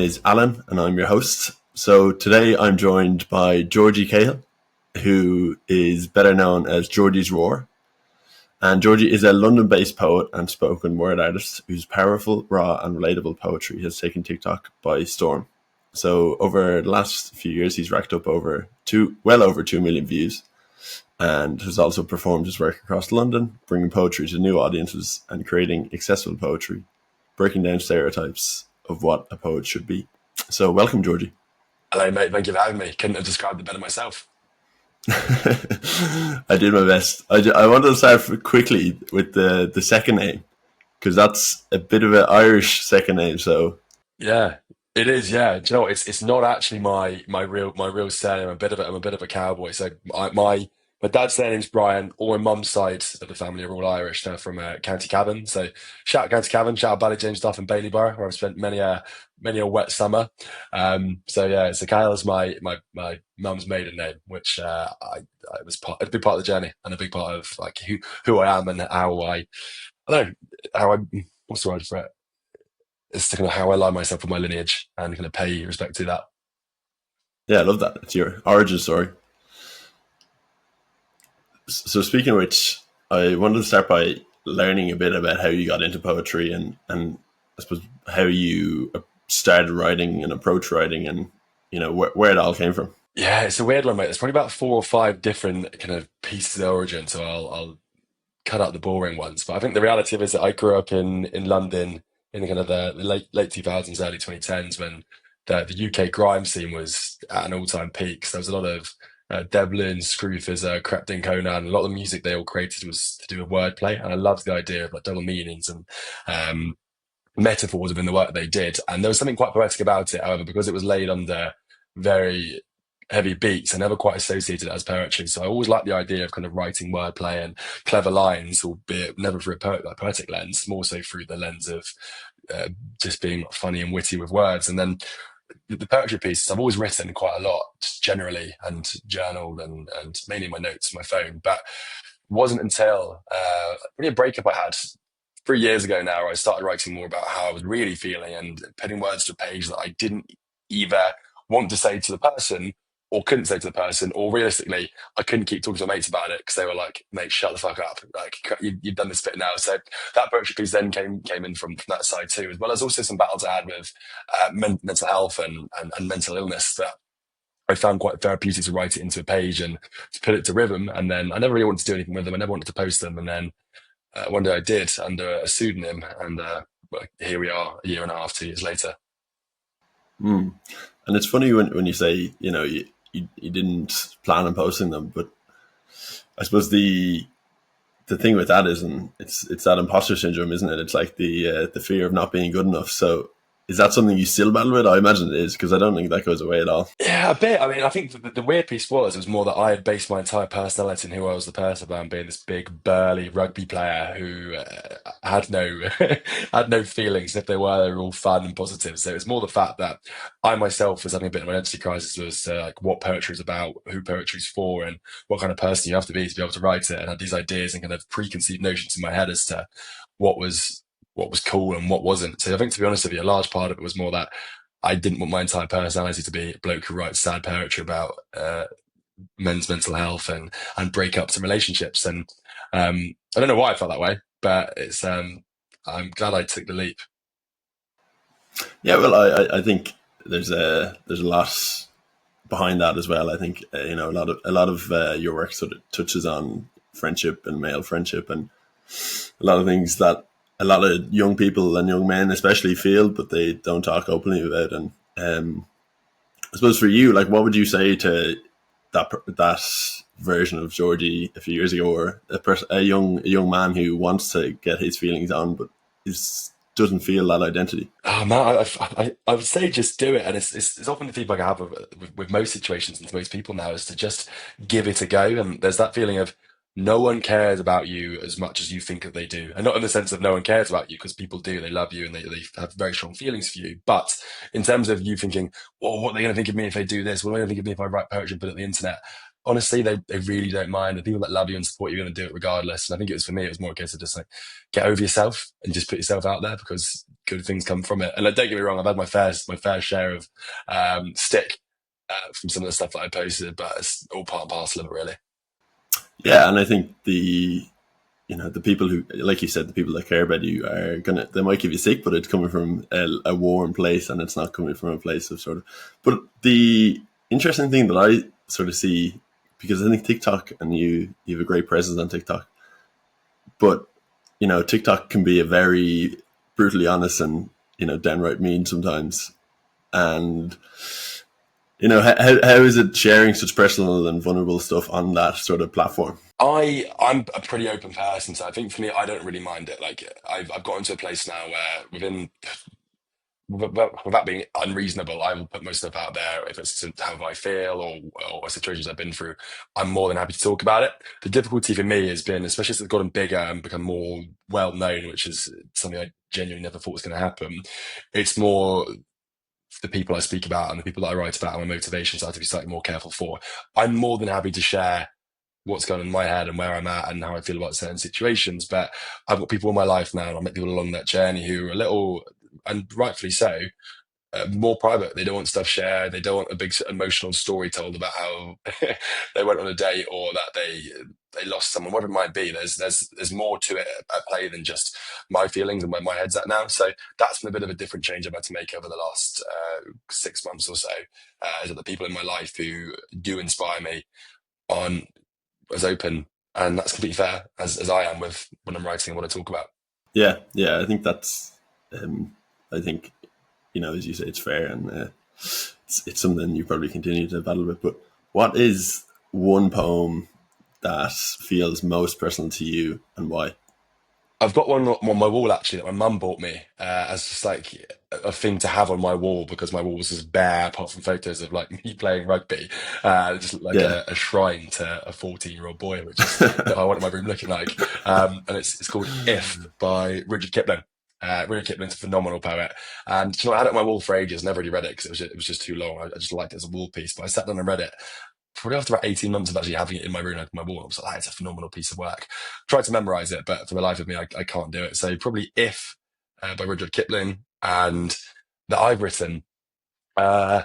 is Alan, and I'm your host. So today I'm joined by Georgie Cahill, who is better known as Georgie's Roar. And Georgie is a London-based poet and spoken word artist whose powerful, raw, and relatable poetry has taken TikTok by storm. So over the last few years, he's racked up well over 2 million views, and has also performed his work across London, bringing poetry to new audiences and creating accessible poetry, breaking down stereotypes of what a poet should be. So welcome, Georgie. Hello, mate. Thank you for having me. Couldn't have described it better myself. I did my best. I wanted to start quickly with the second name, because that's a bit of an Irish second name. So Yeah, it is. Yeah, do you know what? It's not actually my real surname. I'm a bit of a cowboy. So my dad's surname's Brian. All my mum's side of the family are all Irish. They're from County Cavan. So shout out County Cavan, shout out Ballyjames and Baileyborough, where I've spent many a wet summer. So yeah, so Cahill is my mum's maiden name, which I was it's a big part of the journey and a big part of like who I am and how I don't know how I what's the word for it? It's kind of how I align myself with my lineage and kind of pay respect to that. yeah, I love that. It's your origin story. So speaking of which, I wanted to start by learning a bit about how you got into poetry and I suppose how you started writing and approach writing, and where it all came from. Yeah, it's a weird one, mate. There's probably about four or five different kind of pieces of origin, so I'll cut out the boring ones. But I think the reality of it is that I grew up in London in the kind of the late 2000s, early 2010s when the UK grime scene was at an all-time peak. So there was a lot of Devlin, Screwfizzer, Crept Conan. A lot of the music they all created was to do with wordplay, and I loved the idea of like double meanings and um, metaphors within the work they did. And there was something quite poetic about it, however, because it was laid under very heavy beats. I never quite associated it as poetry. So I always liked the idea of kind of writing wordplay and clever lines, albeit never through a poetic lens, more so through the lens of uh, just being funny and witty with words. And then the poetry pieces, I've always written quite a lot, just generally, and journaled and mainly my notes on my phone. But it wasn't until really a breakup I had 3 years ago now, I started writing more about how I was really feeling and putting words to a page that I didn't either want to say to the person or couldn't say to the person, or realistically, I couldn't keep talking to my mates about it because they were like, "Mate, shut the fuck up! Like you've done this bit now." So that poetry piece then came in from that side too, as well as also some battles I had with mental health and mental illness that I found quite therapeutic to write it into a page and to put it to rhythm. And then I never really wanted to do anything with them. I never wanted to post them. And then one day I did under a pseudonym, and well, here we are, a year and a half, 2 years later. Mm. And it's funny when you say you didn't plan on posting them, but I suppose the thing with that is, and it's that imposter syndrome, isn't it? It's like the fear of not being good enough. So is that something you still battle with? I imagine it is, because I don't think that goes away at all. Yeah, a bit. I mean, I think the weird piece was it was more that I had based my entire personality in who I was the person about being this big burly rugby player who had no had no feelings. If they were all fun and positive. So it's more the fact that I myself was having a bit of an identity crisis as to like what poetry is about, who poetry is for, and what kind of person you have to be able to write it. And I had these ideas and kind of preconceived notions in my head as to what was what was cool and what wasn't. So I think, to be honest with you, a large part of it was more that I didn't want my entire personality to be a bloke who writes sad poetry about men's mental health and breakups and relationships. And I don't know why I felt that way, but it's I'm glad I took the leap. Yeah, well, I think there's a lot behind that as well. I think a lot of your work sort of touches on friendship and male friendship, and a lot of things that a lot of young people and young men especially feel, but they don't talk openly about. And I suppose for you, like, what would you say to that version of Georgie a few years ago, or a young man who wants to get his feelings on, but doesn't feel that identity? Oh man, I would say just do it, and it's often the feedback I have with most situations and to most people now is to just give it a go. And there's that feeling of no one cares about you as much as you think that they do, and not in the sense of no one cares about you because people do, they love you and they have very strong feelings for you. But in terms of you thinking, well, what are they going to think of me if they do this? What are they going to think of me if I write poetry and put it on the internet? honestly, they really don't mind. The people that love you and support you are going to do it regardless. And I think it was for me, it was more a case of just like get over yourself and just put yourself out there because good things come from it. And like, don't get me wrong, I've had my fair share of stick from some of the stuff that I posted, but it's all part and parcel of it, really. Yeah, and I think the people who, like you said, the people that care about you are gonna, they might give you sick, but it's coming from a warm place, and it's not coming from a place of sort of. But the interesting thing that I sort of see, because I think TikTok, and you have a great presence on TikTok, but TikTok can be a very brutally honest and downright mean sometimes, and how is it sharing such personal and vulnerable stuff on that sort of platform? I'm a pretty open person, so I think for me, I don't really mind it. Like I've gotten to a place now where without being unreasonable, I will put my stuff out there. If it's how I feel or situations I've been through, I'm more than happy to talk about it. The difficulty for me has been, especially as it's gotten bigger and become more well known, which is something I genuinely never thought was going to happen. It's more the people I speak about and the people that I write about and my motivations I have to be slightly more careful for. I'm more than happy to share what's going on in my head and where I'm at and how I feel about certain situations. But I've got people in my life now, and I've met people along that journey who are a little, and rightfully so, more private. They don't want stuff shared. They don't want a big emotional story told about how they went on a date or that they lost someone, whatever it might be. There's more to it at play than just my feelings and where my head's at now. So that's been a bit of a different change I've had to make over the last 6 months or so. Is that the people in my life who do inspire me on as open, and that's completely fair as I am with when I'm writing and what I talk about. Yeah, yeah, I think that's. I think as you say, it's fair, and it's something you probably continue to battle with. But what is one poem that feels most personal to you, and why? I've got one on my wall actually that my mum bought me as just like a thing to have on my wall because my wall was just bare apart from photos of like me playing rugby. It just looked like Yeah, a shrine to a 14-year-old boy, which is what I wanted my room looking like. And it's called If by Richard Kipling. Richard Kipling's a phenomenal poet, and I had it on my wall for ages. Never really read it because it was just too long. I just liked it as a wall piece, but I sat down and read it probably after about 18 months of actually having it in my room, like my wall. I was like, it's a phenomenal piece of work. Tried to memorize it, but for the life of me, I can't do it. So probably If by Rudyard Kipling, and that I've written. Uh,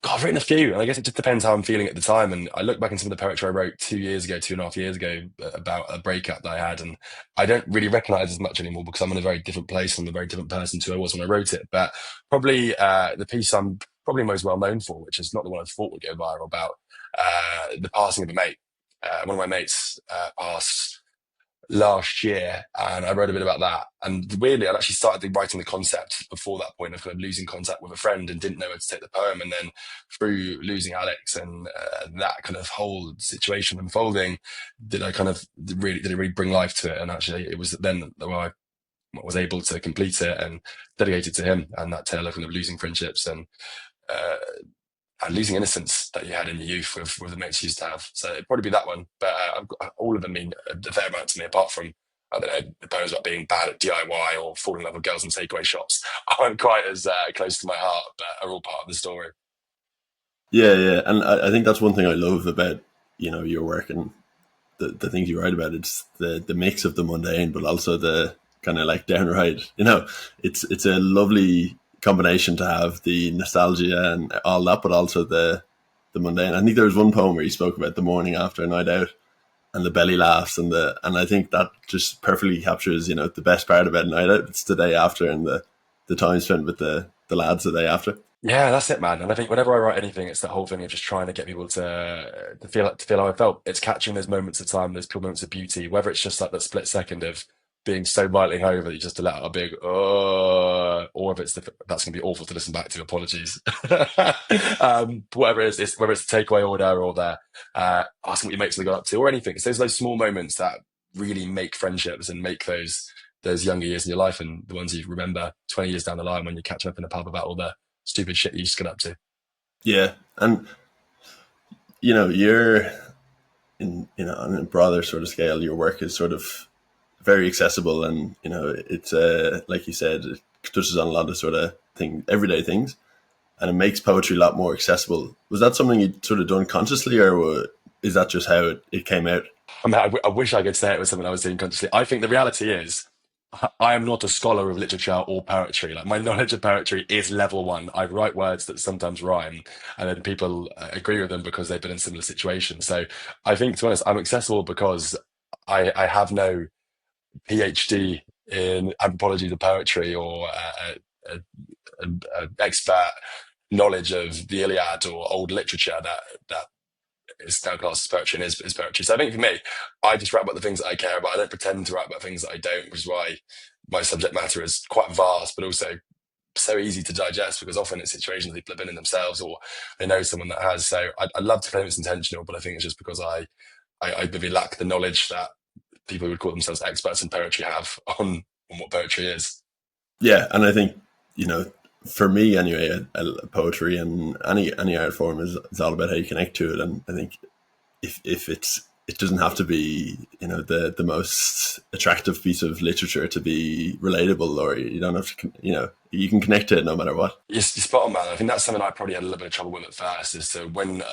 God, I've written a few, and I guess it just depends how I'm feeling at the time. And I look back in some of the poetry I wrote 2 years ago, 2.5 years ago, about a breakup that I had, and I don't really recognize as much anymore because I'm in a very different place. I'm a very different person to who I was when I wrote it. But probably the piece I'm probably most well known for, which is not the one I thought would go viral, about the passing of a mate. One of my mates passed last year, and I wrote a bit about that. And weirdly, I'd actually started writing the concept before that point of kind of losing contact with a friend and didn't know where to take the poem. And then through losing Alex and that kind of whole situation unfolding, did it really bring life to it. And actually, it was then that I was able to complete it and dedicate it to him and that tale of kind of losing friendships uh, and losing innocence that you had in your youth with the mates you used to have. So it'd probably be that one. But all of them mean a fair amount to me, apart from, I don't know, the poems about being bad at DIY or falling in love with girls in takeaway shops aren't quite as close to my heart, but are all part of the story. yeah, yeah, and I think that's one thing I love about your work and the things you write about. It's the mix of the mundane, but also the kind of like downright. It's a lovely combination to have the nostalgia and all that, but also the mundane. I think there was one poem where you spoke about the morning after a night out and the belly laughs and I think that just perfectly captures the best part about a night out. It's the day after and the time spent with the lads the day after. Yeah, that's it, man. And I think whenever I write anything, it's that whole thing of just trying to get people to feel how I felt. It's catching those moments of time, those pure moments of beauty, whether it's just like that split second of being so violently hungover that you just let out a big or if that's gonna be awful to listen back to. Apologies. Whatever it is, whether it's the takeaway order or the asking what your mates have got up to or anything. It's those small moments that really make friendships and make those younger years in your life and the ones you remember 20 years down the line when you're catching up in a pub about all the stupid shit you used to get up to. Yeah, and you're on a broader sort of scale. Your work is sort of very accessible, and it's like you said, it touches on a lot of sort of everyday things, and it makes poetry a lot more accessible. Was that something you sort of done consciously, or is that just how it came out? I mean, I wish I could say it was something I was doing consciously. I think the reality is, I am not a scholar of literature or poetry. Like my knowledge of poetry is level one. I write words that sometimes rhyme, and then people agree with them because they've been in similar situations. So I think, to be honest, I'm accessible because I have no PhD in anthropology of poetry or expert knowledge of the Iliad or old literature that is now classed as poetry and is poetry. So I think for me, I just write about the things that I care about. I don't pretend to write about things that I don't, which is why my subject matter is quite vast, but also so easy to digest because often it's situations people have been in themselves or they know someone that has. So I'd love to claim it's intentional, but I think it's just because I maybe lack the knowledge that people who would call themselves experts in poetry have on what poetry is. Yeah, and I think, for me anyway, poetry and any art form is all about how you connect to it. And I think if it doesn't have to be the most attractive piece of literature to be relatable, or you don't have to you can connect to it no matter what. You're spot on, man. I think that's something I probably had a little bit of trouble with at first. Is to when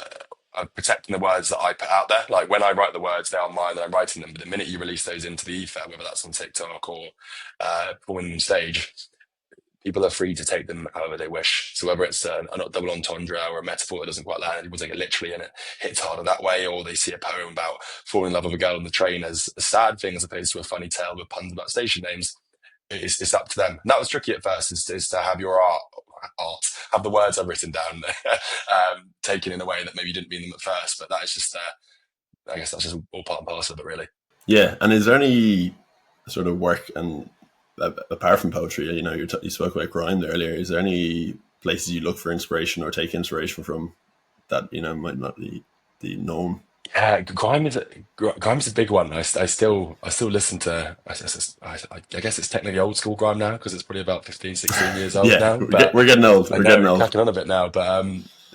I'm protecting the words that I put out there. Like when I write the words, they are mine, and I'm writing them. But the minute you release those into the ether, whether that's on TikTok or performing on stage, people are free to take them however they wish. So whether it's a double entendre or a metaphor that doesn't quite land, people take it literally and it hits harder that way, or they see a poem about falling in love with a girl on the train as a sad thing as opposed to a funny tale with puns about station names. It's up to them. And that was tricky at first, is to have your have the words I've written down taken in a way that maybe you didn't mean them at first. But that is just, I guess that's just all part and parcel of it, really. Yeah, and is there any sort of work, and apart from poetry, you spoke about grime earlier, is there any places you look for inspiration or take inspiration from that might not be known? Yeah, grime is a big one. I still listen to. I guess it's technically old school grime now because it's probably about 15, 16 years old Yeah, now. But we're getting old. I We're know getting we're old. cracking on a bit now. But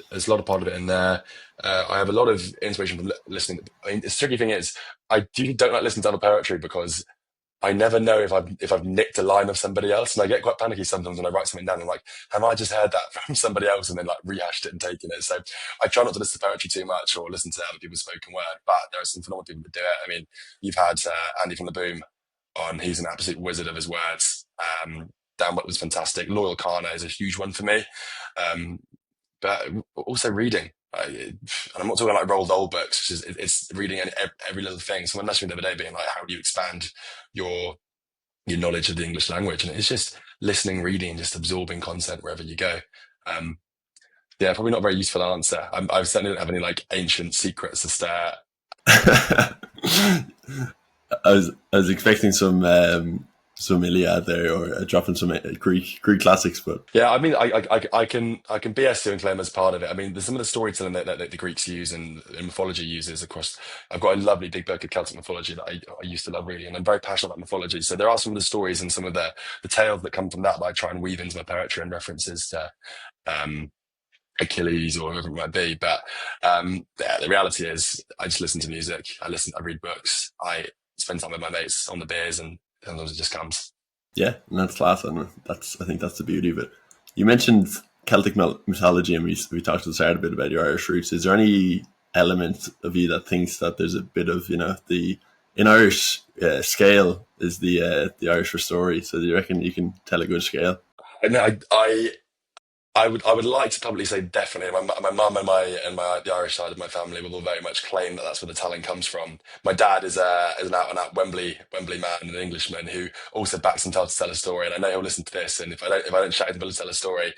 there's a lot of part of it in there. I have a lot of inspiration from listening. I mean, the tricky thing is I don't like listening to other poetry because I never know if I've nicked a line of somebody else, and I get quite panicky sometimes when I write something down. I'm like, have I just heard that from somebody else and then like rehashed it and taken it? So I try not to listen to poetry too much or listen to other people's spoken word. But there are some phenomenal people that do it. I mean, you've had Andy from the Boom on; he's an absolute wizard of his words. Dan Whitler's fantastic. Loyal Kana is a huge one for me. Um, but also reading. And I'm not talking like Roald Dahl books. It's reading every little thing. Someone messaged me the other day being like, how do you expand your knowledge of the English language? And it's just listening, reading, just absorbing content wherever you go. Um, yeah, probably not a very useful answer. I certainly don't have any like ancient secrets to stare. I was expecting some Iliad there, or dropping some Greek classics, but Yeah, I mean, I can BS you and claim as part of it. I mean, there's some of the storytelling that the Greeks use and mythology uses across. I've got a lovely big book of Celtic mythology that I used to love reading, and I'm very passionate about mythology. So there are some of the stories and some of the tales that come from that I try and weave into my poetry and references to um, Achilles or whoever it might be. But yeah, the reality is, I just listen to music. I read books. I spend time with my mates on the beers, and sometimes it just comes. yeah, and that's class, and I think that's the beauty of it. You mentioned Celtic mythology, and we talked at the start a bit about your Irish roots. Is there any element of you that thinks that there's a bit of the in Irish scale is the Irish story? So do you reckon you can tell a good scale? And I would like to publicly say definitely. My mum and the Irish side of my family will all very much claim that that's where the talent comes from. My dad is an out and out Wembley man, an Englishman who also backs himself to tell a story. And I know he'll listen to this. And if I don't shout him to tell a story,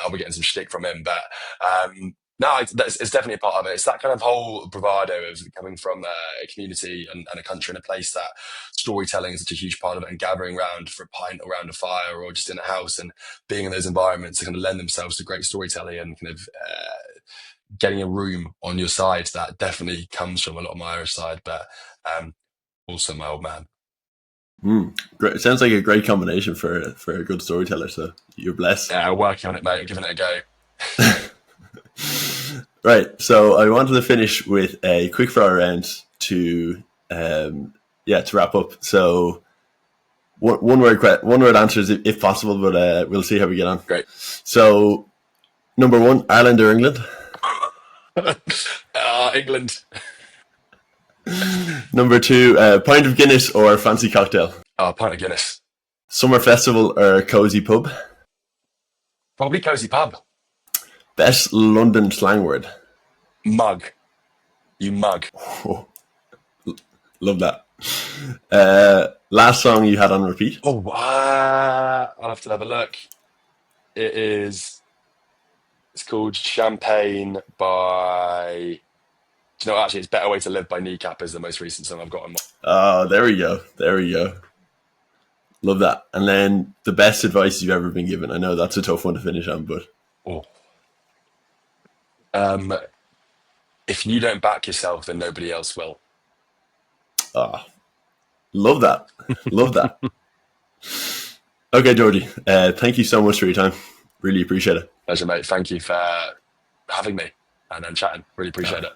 I'll be getting some shtick from him. But no, it's definitely a part of it. It's that kind of whole bravado of coming from a community and a country and a place that storytelling is such a huge part of it, and gathering around for a pint or around a fire or just in a house and being in those environments to kind of lend themselves to great storytelling and kind of getting a room on your side. That definitely comes from a lot of my Irish side, but also my old man. Great. It sounds like a great combination for a good storyteller. So you're blessed. Yeah, working on it, mate. Giving it a go. Right. So I wanted to finish with a quick fire round to to wrap up. So one word answers if possible, but we'll see how we get on. Great. So number one, Ireland or England? England. Number two, pint of Guinness or fancy cocktail? Oh, a pint of Guinness. Summer festival or cozy pub? Probably cozy pub. Best London slang word? Mug. You mug. Oh, love that. Last song you had on repeat? Oh, I'll have to have a look. It is. It's called Champagne by. Do you know, actually, it's Better Way to Live by Kneecap is the most recent song I've got on my. Oh, there we go. There we go. Love that. And then the best advice you've ever been given. I know that's a tough one to finish on, but Oh. Um, if you don't back yourself, then nobody else will. love that. Love that. Okay, Georgie. Thank you so much for your time. Really appreciate it. Pleasure, mate. Thank you for having me and chatting. Really appreciate it.